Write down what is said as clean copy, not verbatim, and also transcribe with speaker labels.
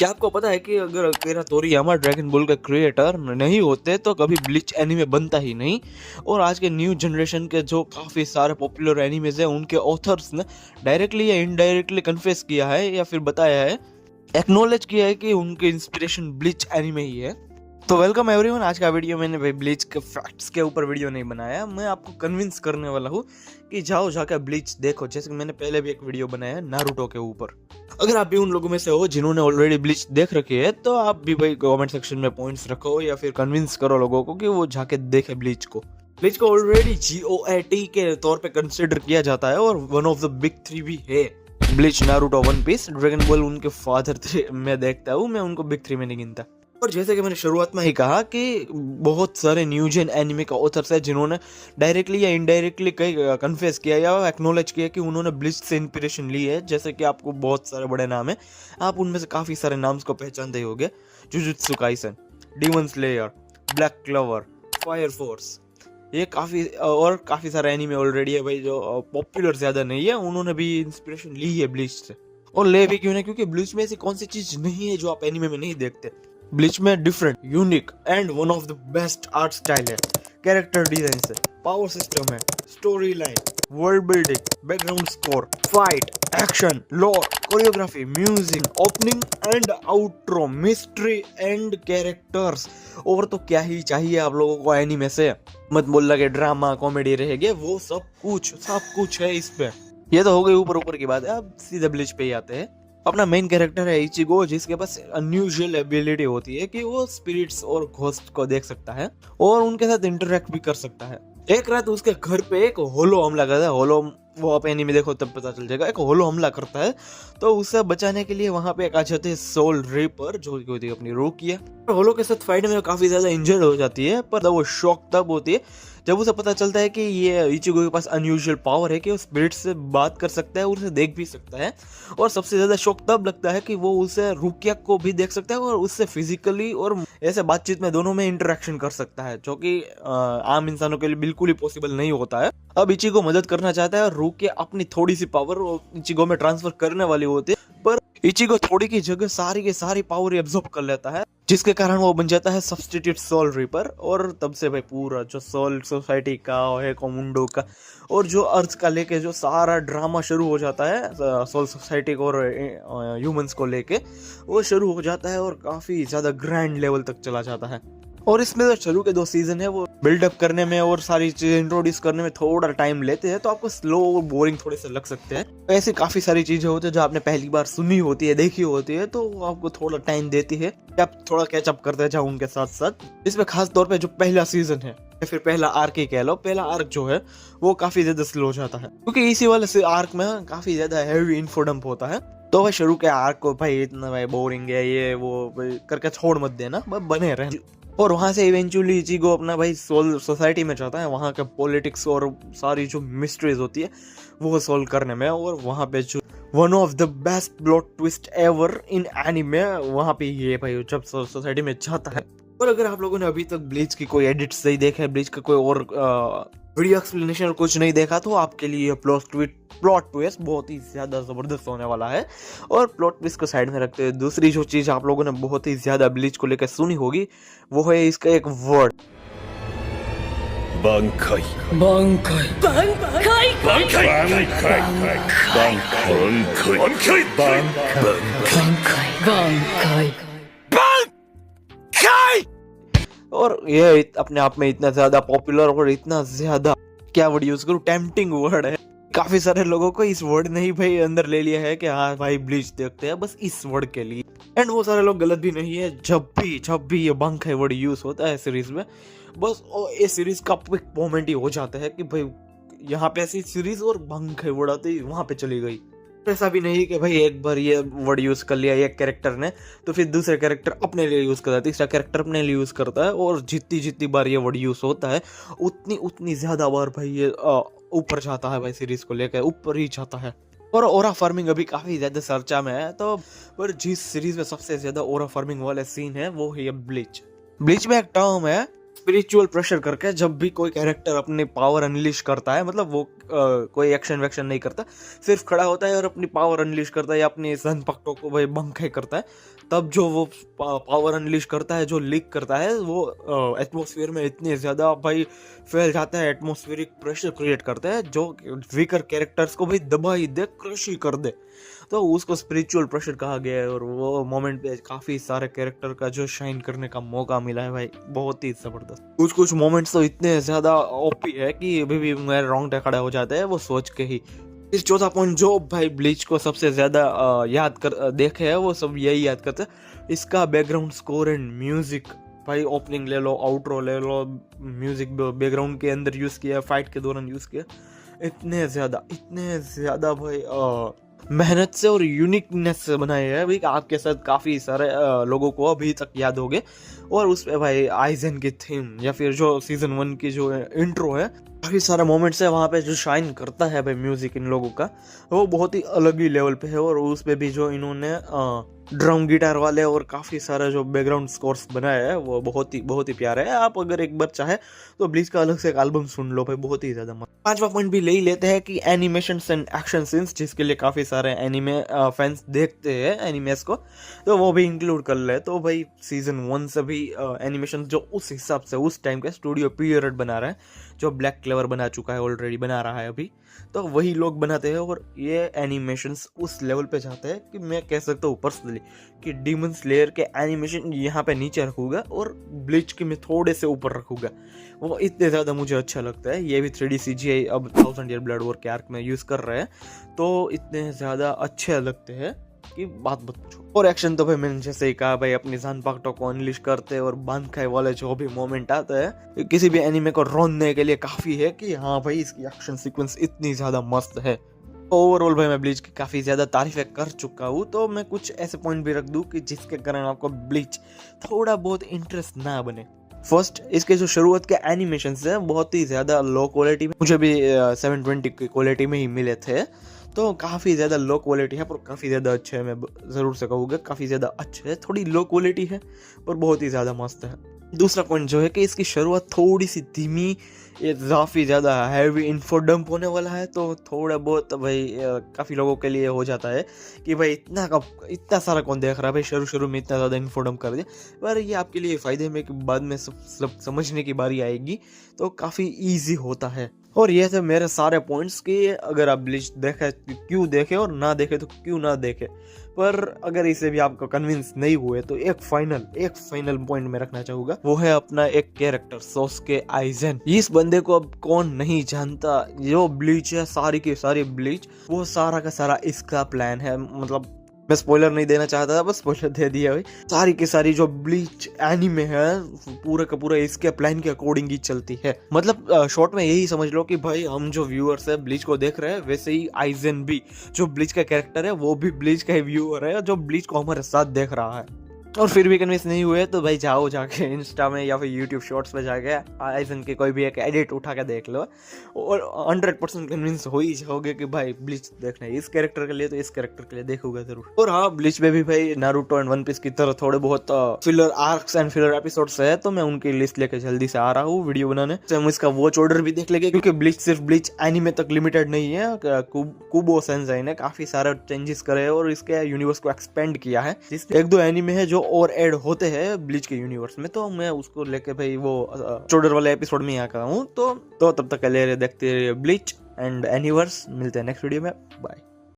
Speaker 1: क्या आपको पता है कि अगर अकीरा तोरियामा ड्रैगन बॉल के क्रिएटर नहीं होते तो कभी ब्लीच एनीमे बनता ही नहीं। और आज के न्यू जनरेशन के जो काफ़ी सारे पॉपुलर एनीमेज हैं उनके ऑथर्स ने डायरेक्टली या इनडायरेक्टली कन्फेस किया है या फिर बताया है, एक्नॉलेज किया है कि उनके इंस्पिरेशन ब्लीच एनीमे ही है। तो वेलकम एवरीवन। आज का वीडियो मैंने भाई ब्लीच के फैक्ट्स के ऊपर वीडियो नहीं बनाया, मैं आपको कन्विंस करने वाला हूँ कि जाओ जाकर ब्लीच देखो, जैसे कि मैंने पहले भी एक वीडियो बनाया है नारुतो के ऊपर। अगर आप भी उन लोगों में से हो जिन्होंने ऑलरेडी ब्लीच देख रखी है तो आप भी भाई कमेंट सेक्शन में पॉइंट्स रखो या फिर कन्विंस करो लोगों को कि वो जाके देखे ब्लीच को। ब्लीच को ऑलरेडी GOAT के तौर पे कंसिडर किया जाता है और वन ऑफ द बिग 3 भी है। Bleach, Naruto, One Piece, Dragon Ball उनके फादर थे। मैं देखता हूँ, मैं उनको बिग 3 में नहीं गिनता। और जैसे कि मैंने शुरुआत में ही कहा कि बहुत सारे न्यू जेन एनिमे का ऑथर्स है जिन्होंने डायरेक्टली या इनडायरेक्टली कई कन्फेस किया या एक्नॉलेज किया कि उन्होंने ब्लीच से इंस्पिरेशन ली है। जैसे कि आपको बहुत सारे बड़े नाम है, आप उनमें से काफ़ी सारे नाम्स को पहचानते ही होंगे। Jujutsu Kaisen, Demon Slayer, Black Clover, Fire Force, ये काफ़ी सारे एनिमे ऑलरेडी है भाई जो पॉपुलर ज़्यादा नहीं है, उन्होंने भी इंस्पिरेशन ली है ब्लीच से। और ले भी क्यों नहीं, क्योंकि ब्लीच में ऐसी कौन सी चीज़ नहीं है जो आप एनिमे में नहीं देखते। ब्लीच में different, unique and one of the best art style है, कैरेक्टर डिजाइन है, पावर सिस्टम है, story line, world building, background score, fight, action, lore, choreography, music, opening and outro, mystery and characters. और तो क्या ही चाहिए आप लोगों को एनीमे से। मत बोलना कि ड्रामा कॉमेडी रहेगी, वो सब कुछ है इस पे। ये तो हो गई ऊपर ऊपर की बात है। अब सीधे ब्लीच पे ही आते हैं। अपना मेन कैरेक्टर है इचिगो, जिसके पास अनयूजुअल एबिलिटी होती है कि वो स्पिरिट्स और घोस्ट को देख सकता है और उनके साथ इंटरेक्ट भी कर सकता है। एक रात उसके घर पे एक होलो हमला करता है। होलो, वो आप एनीमे देखो तब पता चल जाएगा। एक होलो हमला करता है तो उसे बचाने के लिए वहां पे एक आ जाते हैं सोल रीपर, जो कि होती है अपनी रूह किया। होलो के साथ फाइट में काफी ज्यादा इंजर्ड हो जाती है, पर वो शॉक तब होती है जब उसे पता चलता है कि ये इचिगो के पास अनयूजुअल पावर है कि वो स्पिरिट से बात कर सकता है और उसे देख भी सकता है। और सबसे ज्यादा शौक तब लगता है कि वो उसे रुकिया को भी देख सकता है और उससे फिजिकली और ऐसे बातचीत में दोनों में इंटरेक्शन कर सकता है, जो कि आम इंसानों के लिए बिल्कुल ही पॉसिबल नहीं होता है। अब इचिगो मदद करना चाहता है और रुकिया अपनी थोड़ी सी पावर इचिगो में ट्रांसफर करने वाली होती है, पर इचिगो थोड़ी की जगह सारी की सारी पावर एब्जॉर्ब कर लेता है, जिसके कारण वो बन जाता है सब्स्टिट्यूट सोल रीपर। और तब से भाई पूरा जो सोल सोसाइटी का है, कोमुंडो का और जो अर्थ का लेके जो सारा ड्रामा शुरू हो जाता है, सोल सोसाइटी को और ह्यूमंस को लेके वो शुरू हो जाता है और काफी ज्यादा ग्रैंड लेवल तक चला जाता है। और इसमें जो शुरू के 2 सीजन है वो बिल्डअप करने में और सारी चीजें इंट्रोड्यूस करने में थोड़ा टाइम लेते हैं, तो आपको स्लो और बोरिंग थोड़े से लग सकते हैं। ऐसी काफी सारी चीजें होती है जो आपने पहली बार सुनी होती है, देखी होती है, तो वो आपको थोड़ा टाइम देती है कि आप थोड़ा कैचअप करते जाओ उनके साथ साथ। इसमें खास तौर पे जो पहला सीजन है या फिर पहला आर्क ही कह लो, पहला आर्क जो है वो काफी ज्यादा स्लो हो जाता है, क्योंकि इसी वाले आर्क में काफी ज्यादा हैवी इन्फोडम्प होता है। तो भाई शुरू के आर्क को भाई इतना भाई बोरिंग है ये वो करके छोड़ मत देना, बने रहे। और वहां से इवेंचुअली इचिगो अपना भाई सोल सोसाइटी में जाता है, वहां के पॉलिटिक्स और सारी जो मिस्ट्रीज होती है वो सोल्व करने में। और वहां पे जो one of the best plot twist ever in anime, वहां पे ये भाई जब सोसाइटी में जाता है। और अगर आप लोगों ने अभी तक ब्लीच की कोई एडिट्स नहीं देखा है, ब्लीच का कोई और वीडियो एक्सप्लेनेशन और कुछ नहीं देखा, तो आपके लिए प्लॉट ट्विस्ट बहुत ही ज्यादा जबरदस्त होने वाला है। और प्लॉट ट्विस्ट को साइड में रखते हैं, दूसरी जो चीज आप लोगों ने बहुत ही ज्यादा ब्लीच को लेकर सुनी होगी वो है इसका एक वर्ड,
Speaker 2: बांकाई।
Speaker 3: बांकाई बांकाई
Speaker 2: बांकाई बांकाई
Speaker 3: बांकाई।
Speaker 1: और ये अपने आप में इतना ज्यादा पॉपुलर और इतना ज्यादा क्या वर्ड यूज करूं, टेम्पटिंग वर्ड है। काफी सारे लोगों को इस वर्ड ने ही भाई अंदर ले लिया है कि हाँ भाई ब्लीच देखते हैं बस इस वर्ड के लिए। एंड वो सारे लोग गलत भी नहीं है। जब भी ये बांकाई वर्ड यूज होता है सीरीज में, बस ये सीरीज का एक मोमेंट ही हो जाता है कि भाई यहाँ पे ऐसी सीरीज और बांकाई वर्ड आते ही वहां पे चली गई। ऐसा भी नहीं कि भाई एक बार ये वर्ड यूज कर लिया एक कैरेक्टर ने तो फिर दूसरे कैरेक्टर अपने लिए यूज करता है, तीसरा कैरेक्टर अपने लिए यूज करता है, और जितनी बार ये वर्ड यूज होता है उतनी ज्यादा बार भाई ये ऊपर जाता है भाई, सीरीज को लेकर ऊपर ही जाता है। और ओरा फार्मिंग अभी काफी ज्यादा चर्चा में है, तो पर जिस सीरीज में सबसे ज्यादा ओरा फार्मिंग वाले सीन है वो है ब्लीच। ब्लीच में एक टर्म है स्पिरिचुअल प्रेशर करके जब भी कोई कैरेक्टर अपनी पावर अनलिश करता है, मतलब वो कोई एक्शन वैक्शन नहीं करता, सिर्फ खड़ा होता है और अपनी पावर अनलिश करता है या अपनी सन पक्टों को भाई बंकाई करता है, तब जो वो पावर अनलिश करता है, जो लीक करता है, वो एटमॉस्फेयर में इतने ज़्यादा भाई फैल जाता है, एटमॉस्फेरिक प्रेशर क्रिएट करता है जो वीकर कैरेक्टर्स को भाई दबा ही दे, क्रश ही कर दे। तो उसको स्पिरिचुअल प्रेशर कहा गया है और वो मोमेंट पे काफ़ी सारे कैरेक्टर का जो शाइन करने का मौका मिला है भाई, बहुत ही ज़बरदस्त। कुछ कुछ मोमेंट्स तो इतने ज़्यादा ओपी है कि अभी भी मेरे रोंगटे खड़ा हो जाते हैं वो सोच के ही। इस चौथा पॉइंट जो भाई ब्लीच को सबसे ज़्यादा याद कर देखे है वो सब यही याद करते हैं, इसका बैकग्राउंड स्कोर एंड म्यूज़िक। भाई ओपनिंग ले लो, आउटरो ले लो, म्यूज़िक बैकग्राउंड के अंदर यूज़ किया, फाइट के दौरान यूज़ किया, इतने ज़्यादा भाई मेहनत से और यूनिकनेस से बनाए हैं भाई, आपके साथ काफ़ी सारे लोगों को अभी तक याद होंगे। और उस पे भाई आइजन की थीम या फिर जो सीजन 1 की जो इंट्रो है, काफ़ी सारे मोमेंट्स है वहाँ पे जो शाइन करता है भाई म्यूज़िक इन लोगों का, वो बहुत ही अलग ही लेवल पे है। और उस पे भी जो इन्होंने ड्रम गिटार वाले और काफ़ी सारे जो बैकग्राउंड स्कोर्स बनाए हैं वो बहुत ही प्यारे है। आप अगर एक बार चाहे तो ब्लीच का अलग से एक एल्बम सुन लो भाई, बहुत ही ज़्यादा मस्त। पांचवा पॉइंट भी ले ही लेते हैं कि एनिमेशंस एंड एक्शन सीन्स, जिसके लिए काफ़ी सारे एनिमे फैंस देखते हैं एनिमेस को, तो वो भी इंक्लूड कर ले। तो भाई सीजन 1 से भी एनिमेशन जो उस हिसाब से उस टाइम के स्टूडियो पीरियड बना रहा है, जो ब्लैक क्लेवर बना चुका है ऑलरेडी, बना रहा है अभी, तो वही लोग बनाते हैं। और ये एनिमेशंस उस लेवल पे जाते हैं कि मैं कह सकता हूँ पर्सनली कि डीमन स्लेयर के एनिमेशन यहाँ पे नीचे रखूँगा और ब्लीच के मैं थोड़े से ऊपर रखूँगा, वो इतने ज़्यादा मुझे अच्छा लगता है। ये भी 3D CGI अब 1000 ईयर ब्लड वॉर के आर्क में यूज़ कर रहे हैं, तो इतने ज़्यादा अच्छे लगते हैं कि बात पूछो। और एक्शन तो भाई मैंने जैसे ही कहा भाई, अपनी जान पाक्टो को अनलिश करते और बांध खाए वाले जो भी मोमेंट आता है किसी भी एनिमे को रोनने के लिए काफ़ी है कि हाँ भाई इसकी एक्शन सीक्वेंस इतनी ज़्यादा मस्त है। ओवरऑल भाई मैं ब्लीच की काफ़ी ज़्यादा तारीफें कर चुका हूँ, तो मैं कुछ ऐसे पॉइंट भी रख दूँ कि जिसके कारण आपको ब्लीच थोड़ा बहुत इंटरेस्ट ना बने। फर्स्ट, इसके जो शुरुआत के एनिमेशन है बहुत ही ज़्यादा लो क्वालिटी में, मुझे भी 720 की क्वालिटी में ही मिले थे, तो काफ़ी ज़्यादा लो क्वालिटी है पर काफ़ी ज़्यादा अच्छे है, मैं ज़रूर से कहूँगा काफ़ी ज़्यादा अच्छे है। थोड़ी लो क्वालिटी है पर बहुत ही ज़्यादा मस्त है। दूसरा पॉइंट जो है कि इसकी शुरुआत थोड़ी सी धीमी, ये काफ़ी ज़्यादा हैवी इन्फो डंप होने वाला है, तो थोड़ा बहुत भाई काफ़ी लोगों के लिए हो जाता है कि भाई इतना सारा कौन देख रहा है भाई, शुरू में इतना ज़्यादा इन्फो डंप कर दिया। पर ये आपके लिए फ़ायदे में कि बाद में सब समझने की बारी आएगी तो काफ़ी ईजी होता है। और ये थे मेरे सारे पॉइंट्स कि अगर आप ब्लीच देखे तो क्यों देखे और ना देखे तो क्यों ना देखे। पर अगर इसे भी आपको कन्विंस नहीं हुए तो एक फाइनल पॉइंट में रखना चाहूँगा, वो है अपना एक कैरेक्टर सोस्के आइजन। इस बंदे को अब कौन नहीं जानता, जो ब्लीच है सारी की सारी ब्लीच, वो सारा का सारा इसका प्लान है। मतलब मैं स्पॉइलर नहीं देना चाहता था, बस स्पॉइलर दे दिया भाई। सारी की सारी जो ब्लीच एनीमे है पूरा का पूरा इसके प्लान के अकॉर्डिंग ही चलती है। मतलब शॉर्ट में यही समझ लो कि भाई हम जो व्यूअर्स है ब्लीच को देख रहे हैं, वैसे ही आइजन भी जो ब्लीच का कैरेक्टर है वो भी ब्लीच का ही व्यूअर है जो ब्लीच को हमारे साथ देख रहा है। और फिर भी कन्विंस नहीं हुए तो भाई जाओ जाके इंस्टा में या फिर यूट्यूब शॉर्ट्स में जाके आइजन के कोई भी एक एडिट उठा के देख लो और 100% कन्विंस हो ही जाओगे कि भाई ब्लीच देखना है इस कैरेक्टर के लिए, तो इस कैरेक्टर के लिए देखोगे जरूर। और हाँ, ब्लीच में भी भाई नारुतो एंड वन पीस की तरह थोड़े बहुत filler arcs and filler episodes है, तो मैं उनकी लिस्ट लेके जल्दी से आ रहा हूँ वीडियो बनाने। तो हम इसका वॉच ऑर्डर भी देख लेंगे, क्योंकि ब्लीच सिर्फ ब्लीच एनीमे तक लिमिटेड नहीं है। कुबो सेंसाई ने काफी सारे चेंजेस करे और इसके यूनिवर्स को एक्सपेंड किया है, जिसमें एक दो एनीमे है जो और ऐड होते हैं ब्लीच के यूनिवर्स में, तो मैं उसको लेके भाई वो ऑर्डर वाले एपिसोड में आता हूँ। तो तब तक ले देखते रहिए ब्लीच एंड एनीवर्स। मिलते हैं नेक्स्ट वीडियो में, बाय।